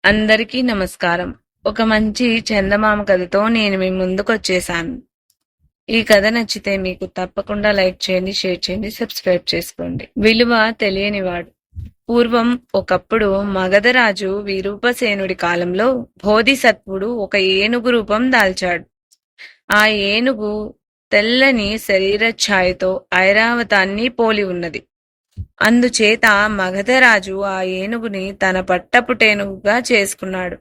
అందరికీ నమస్కారం. ఒక మంచి చందమామ కథతో నేను మీ ముందుకొచ్చేసాను. ఈ కథ నచ్చితే మీకు తప్పకుండా లైక్ చేయండి, షేర్ చేయండి, సబ్స్క్రైబ్ చేసుకోండి. విలువ తెలియనివాడు. పూర్వం ఒకప్పుడు మగధరాజు విరూపసేనుడి కాలంలో బోధిసత్వుడు ఒక ఏనుగు రూపం దాల్చాడు. ఆ ఏనుగు తెల్లని శరీర ఛాయతో ఐరావతాన్ని పోలి ఉన్నది. అందుచేత మగధరాజు ఆ ఏనుగుని తన పట్టపుటేనుగుగా చేసుకున్నాడు.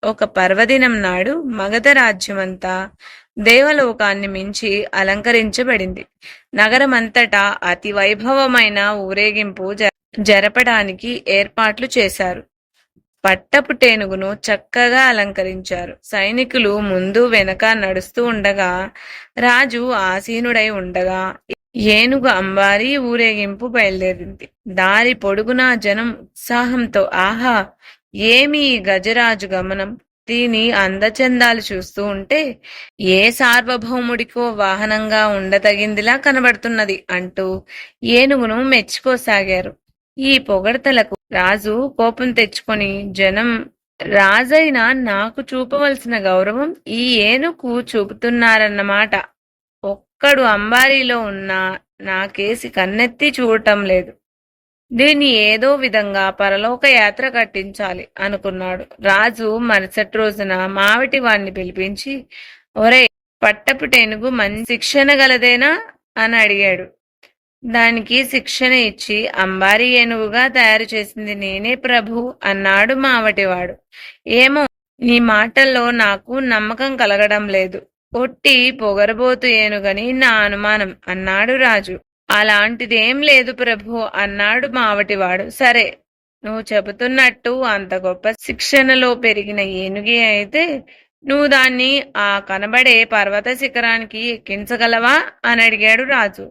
ఒక పర్వదినం నాడు మగధ రాజ్యమంతా దేవలోకాన్ని మించి అలంకరించబడింది. నగరమంతటా అతి వైభవమైన ఊరేగింపు జరపడానికి ఏర్పాట్లు చేశారు. పట్టపుటేనుగును చక్కగా అలంకరించారు. సైనికులు ముందు వెనక నడుస్తూ ఉండగా రాజు ఆసీనుడై ఉండగా ఏనుగు అంబారీ ఊరేగింపు బయలుదేరింది. దారి పొడుగునా జనం ఉత్సాహంతో ఆహా, ఏమి ఈ గజరాజు గమనం, దీని అందచందాలు చూస్తూ ఉంటే ఏ సార్వభౌముడికో వాహనంగా ఉండతగిందిలా కనబడుతున్నది అంటూ ఏనుగును మెచ్చుకోసాగారు. ఈ పొగడ్తలకు రాజు కోపం తెచ్చుకొని జనం, రాజైనా నాకు చూపవలసిన గౌరవం ఈ ఏనుగు చూపుతున్నారన్నమాట. ఒక్కడు అంబారీలో ఉన్నా నాకేసి కన్నెత్తి చూడటం లేదు. దీన్ని ఏదో విధంగా పరలోక యాత్ర కట్టించాలి అనుకున్నాడు. రాజు మరుసటి రోజున మావిటి వాణ్ణి పిలిపించి, ఒరే, పట్టపుటేనుగు మంచి శిక్షణ గలదేనా అని అడిగాడు. దానికి శిక్షణ ఇచ్చి అంబారీ ఏనుగుగా తయారు చేసింది నేనే ప్రభు అన్నాడు మావటివాడు. ఏమో, నీ మాటల్లో నాకు నమ్మకం కలగడం లేదు. ఒట్టి పొగరబోతు ఏనుగని నా అనుమానం అన్నాడు రాజు. అలాంటిదేం లేదు ప్రభు అన్నాడు మావటివాడు. సరే, నువ్వు చెబుతున్నట్టు అంత గొప్ప శిక్షణలో పెరిగిన ఏనుగే అయితే నువ్వు దాన్ని ఆ కనబడే పర్వత శిఖరానికి ఎక్కించగలవా అని అడిగాడు రాజు.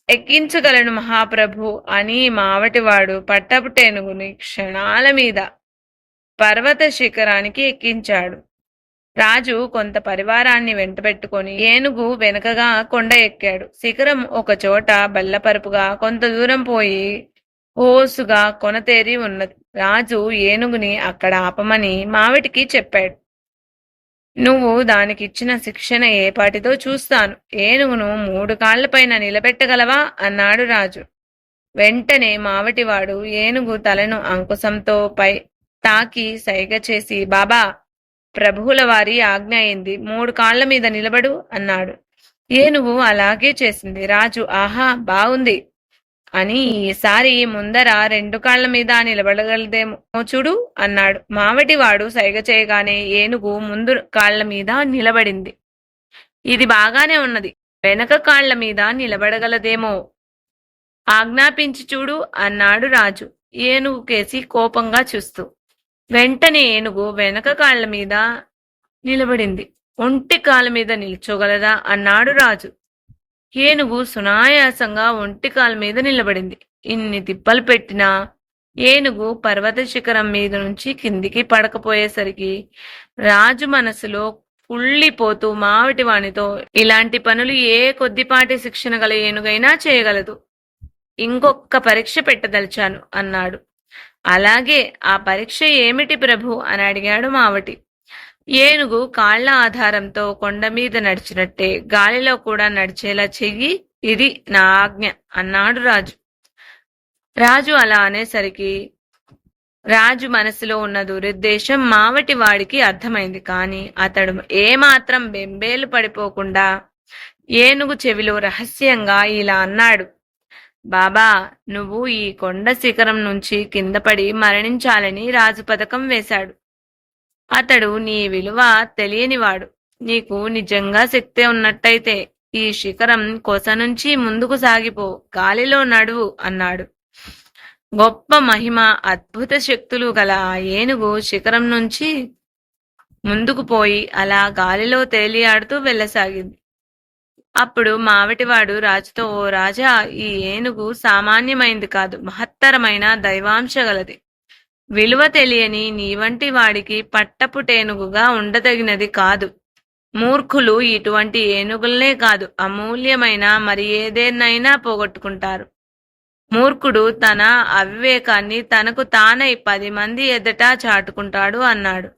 ఎక్కించగలను మహాప్రభు అని మావటివాడు పట్టపుటేనుగుని క్షణాల మీద పర్వత శిఖరానికి ఎక్కించాడు. రాజు కొంత పరివారాన్ని వెంటబెట్టుకొని ఏనుగు వెనుకగా కొండ ఎక్కాడు. శిఖరం ఒక చోట బల్లపరుపుగా కొంత దూరం పోయి ఓసుగా కొనతేరి ఉన్నది. రాజు ఏనుగుని అక్కడ ఆపమని మావిటికి చెప్పాడు. నువ్వు దానికిచ్చిన శిక్షణ ఏపాటితో చూస్తాను. ఏనుగును 3 కాళ్లపైన నిలబెట్టగలవా అన్నాడు రాజు. వెంటనే మావటివాడు ఏనుగు తలను అంకుశంతో పై తాకి సైగ చేసి, బాబా, ప్రభువుల వారి ఆజ్ఞ అయింది, 3 కాళ్ల మీద నిలబడు అన్నాడు. ఏనుగు అలాగే చేసింది. రాజు, ఆహా, బాగుంది అని ఈసారి ముందర 2 కాళ్ల మీద నిలబడగలదేమో చూడు అన్నాడు. మావటివాడు సైగ చేయగానే ఏనుగు ముందు కాళ్ల మీద నిలబడింది. ఇది బాగానే ఉన్నది, వెనక కాళ్ల మీద నిలబడగలదేమో ఆజ్ఞాపించి చూడు అన్నాడు రాజు ఏనుగు కేసి కోపంగా చూస్తూ. వెంటనే ఏనుగు వెనక కాళ్ల మీద నిలబడింది. ఒంటి కాళ్ళ మీద నిల్చోగలదా అన్నాడు రాజు. ఏనుగు సునాయాసంగా ఒంటి కాళ్ళ మీద నిలబడింది. ఇన్ని తిప్పలు పెట్టినా ఏనుగు పర్వత శిఖరం మీద నుంచి కిందికి పడకపోయేసరికి రాజు మనసులో కుళ్ళిపోతూ మావటివానితో, ఇలాంటి పనులు ఏ కొద్దిపాటి శిక్షణ గల ఏనుగైనా చేయగలదు. ఇంకొక పరీక్ష పెట్టదలిచాను అన్నాడు. అలాగే, ఆ పరీక్ష ఏమిటి ప్రభు అని అడిగాడు మావటి. ఏనుగు కాళ్ల ఆధారంతో కొండ మీద నడిచినట్టే గాలిలో కూడా నడిచేలా చెయ్యి, ఇది నా ఆజ్ఞ అన్నాడు రాజు. రాజు అలా అనేసరికి రాజు మనసులో ఉన్న దురుద్దేశం మావటి వాడికి అర్థమైంది. కాని అతడు ఏమాత్రం బెంబేలు పడిపోకుండా ఏనుగు చెవిలో రహస్యంగా ఇలా అన్నాడు. బాబా, నువ్వు ఈ కొండ శిఖరం నుంచి కింద పడి మరణించాలని రాజు పథకం వేశాడు. అతడు నీ విలువ తెలియనివాడు. నీకు నిజంగా శక్తి ఉన్నట్టయితే ఈ శిఖరం కొస నుంచి ముందుకు సాగిపో, గాలిలో నడువు అన్నాడు. గొప్ప మహిమ, అద్భుత శక్తులు గల ఆ ఏనుగు శిఖరం నుంచి ముందుకు పోయి అలా గాలిలో తేలియాడుతూ వెళ్ళసాగింది. అప్పుడు మావటివాడు రాజుతో, ఓ రాజా, ఈ ఏనుగు సామాన్యమైంది కాదు, మహత్తరమైన దైవాంశ గలది. విలువ తెలియని నీవంటి వాడికి పట్టపుటేనుగుగా ఉండదగినది కాదు. మూర్ఖులు ఇటువంటి ఏనుగుల్నే కాదు, అమూల్యమైన మరి ఏదేనైనా పోగొట్టుకుంటారు. మూర్ఖుడు తన అవివేకాన్ని తనకు తానై 10 మంది ఎదుట చాటుకుంటాడు అన్నాడు.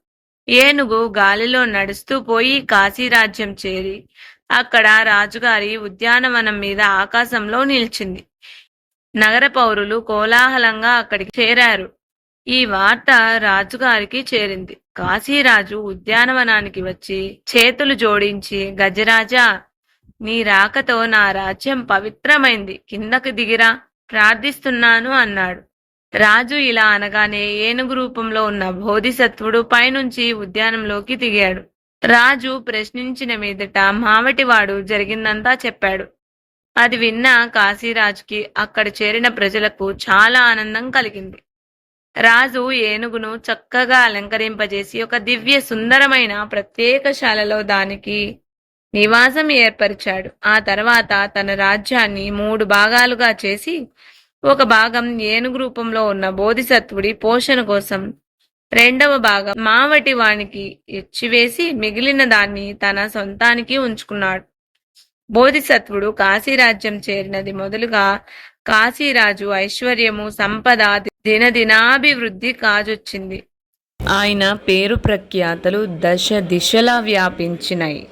ఏనుగు గాలిలో నడుస్తూ పోయి కాశీరాజ్యం చేరి అక్కడ రాజుగారి ఉద్యానవనం మీద ఆకాశంలో నిలిచింది. నగర పౌరులు కోలాహలంగా అక్కడికి చేరారు. ఈ వార్త రాజుగారికి చేరింది. కాశీరాజు ఉద్యానవనానికి వచ్చి చేతులు జోడించి, గజరాజా, నీ రాకతో నా రాజ్యం పవిత్రమైంది, కిందకు దిగిరా, ప్రార్థిస్తున్నాను అన్నాడు. రాజు ఇలా అనగానే ఏనుగు రూపంలో ఉన్న బోధిసత్వుడు పైనుంచి ఉద్యానంలోకి దిగాడు. రాజు ప్రశ్నించిన మీదట మావటివాడు జరిగిందంతా చెప్పాడు. అది విన్న కాశీరాజుకి అక్కడ చేరిన ప్రజలకు చాలా ఆనందం కలిగింది. రాజు ఏనుగును చక్కగా అలంకరింపజేసి ఒక దివ్య సుందరమైన ప్రత్యేకశాలలో దానికి నివాసం ఏర్పరిచాడు. ఆ తర్వాత తన రాజ్యాన్ని 3 భాగాలుగా చేసి ఒక భాగం ఏనుగు రూపంలో ఉన్న బోధిసత్వుడి పోషణ కోసం, రెండవ భాగం మావటి వానికి ఇచ్చివేసి మిగిలిన దాన్ని తన సొంతానికి ఉంచుకున్నాడు. బోధిసత్వుడు కాశీరాజ్యం చేరినది మొదలుగా కాశీరాజు ఐశ్వర్యము, సంపద దినదినాభివృద్ధి కాజొచ్చింది. ఆయన పేరు ప్రఖ్యాతలు దశ దిశలా వ్యాపించినాయి.